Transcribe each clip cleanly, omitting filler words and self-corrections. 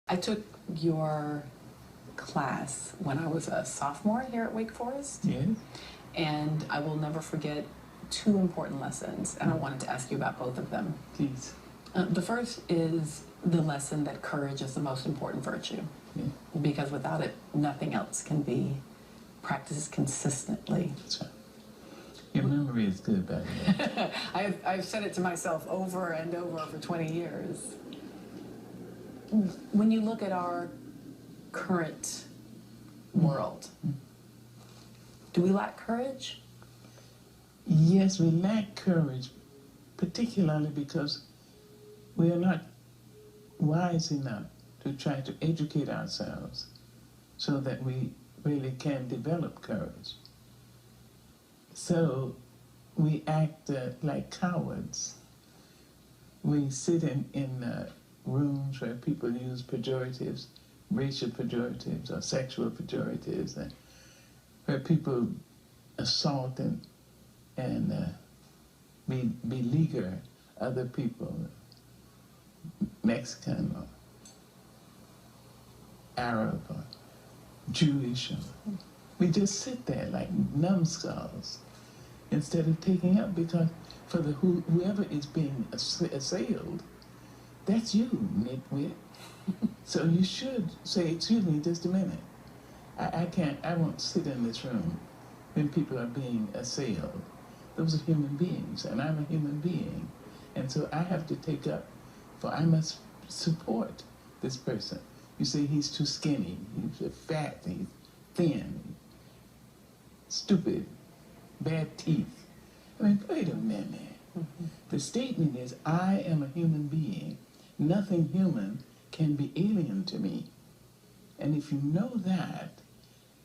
I took your class when I was a sophomore here at Wake Forest. Yes. And I will never forget two important lessons, and I wanted to ask you about both of them. Please. The first is the lesson that courage is the most important virtue, because without it, nothing else can be practiced consistently. That's right. Your memory is good, by the way. I've said it to myself over and over for 20 years. When you look at our current world, do we lack courage? Yes, we lack courage, particularly because we are not wise enough to try to educate ourselves so that we really can develop courage. So we act like cowards. We sit in rooms where people use pejoratives, racial pejoratives or sexual pejoratives, and where people assault and beleaguer other people, Mexican or Arab or Jewish. We just sit there like numbskulls instead of taking up, because for whoever is being assailed, that's you, nitwit. So you should say, excuse me, just a minute. I won't sit in this room when people are being assailed. Those are human beings, and I'm a human being. And so I have to take up, for I must support this person. You say he's too skinny, he's fat, he's thin, stupid, bad teeth. I mean, wait a minute. The statement is, I am a human being. Nothing human can be alien to me. And if you know that,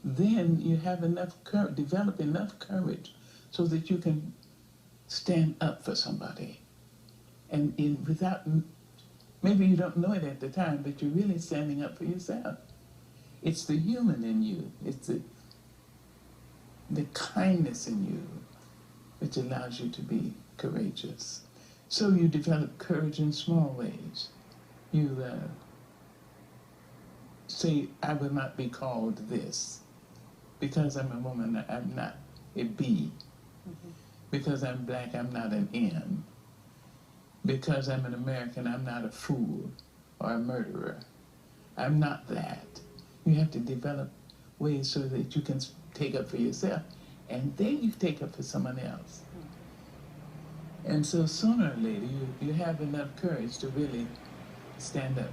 then you have enough courage, develop enough courage so that you can stand up for somebody. And without, maybe you don't know it at the time, but you're really standing up for yourself. It's the human in you. It's the kindness in you which allows you to be courageous. So you develop courage in small ways. You say, I will not be called this. Because I'm a woman, I'm not a B. Because I'm black, I'm not an M. Because I'm an American, I'm not a fool or a murderer. I'm not that. You have to develop ways so that you can take up for yourself, and then you take up for someone else. And so sooner or later, you have enough courage to really stand up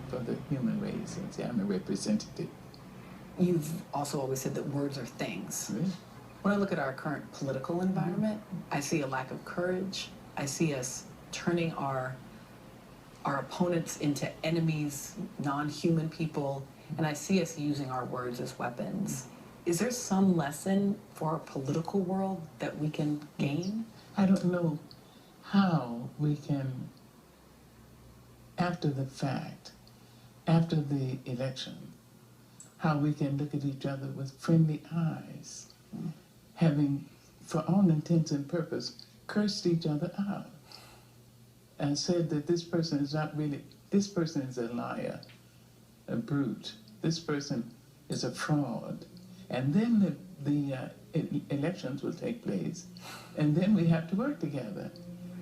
for the human race and say, I'm a representative. You've also always said that words are things. Really? When I look at our current political environment, I see a lack of courage. I see us turning our opponents into enemies, non-human people, and I see us using our words as weapons. Is there some lesson for our political world that we can gain? I don't know how we can, after the fact, after the election, how we can look at each other with friendly eyes, having, for all intents and purpose, cursed each other out and said that this person is not really, this person is a liar, a brute, this person is a fraud. And then the elections will take place, and then we have to work together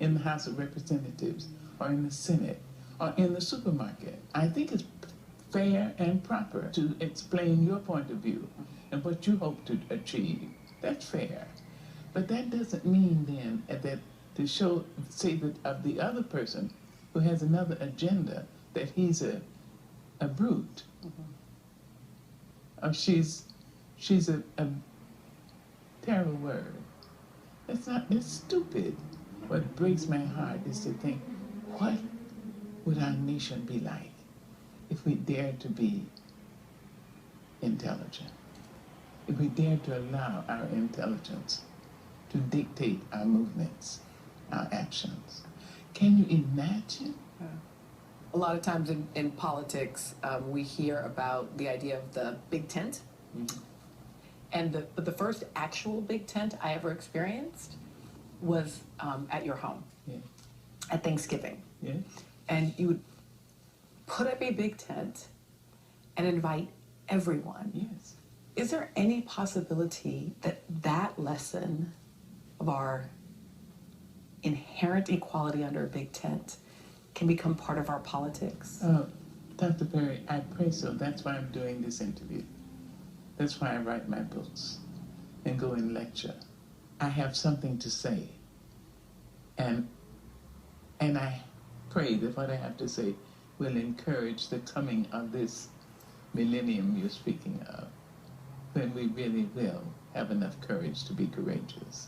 in the House of Representatives or in the Senate or in the supermarket. I think it's fair and proper to explain your point of view and what you hope to achieve. That's fair. But that doesn't mean then that to say that of the other person who has another agenda that he's a brute. Or she's a terrible word. That's stupid. What breaks my heart is to think, what would our nation be like if we dared to be intelligent? If we dared to allow our intelligence to dictate our movements, our actions. Can you imagine? A lot of times in politics, we hear about the idea of the big tent. And the first actual big tent I ever experienced was at your home, at Thanksgiving. Yeah. And you would put up a big tent, and invite everyone. Yes. Is there any possibility that that lesson of our inherent equality under a big tent can become part of our politics? Dr. Perry, I pray so. That's why I'm doing this interview. That's why I write my books and go and lecture. I have something to say. And I pray that what I have to say will encourage the coming of this millennium you're speaking of, when we really will have enough courage to be courageous.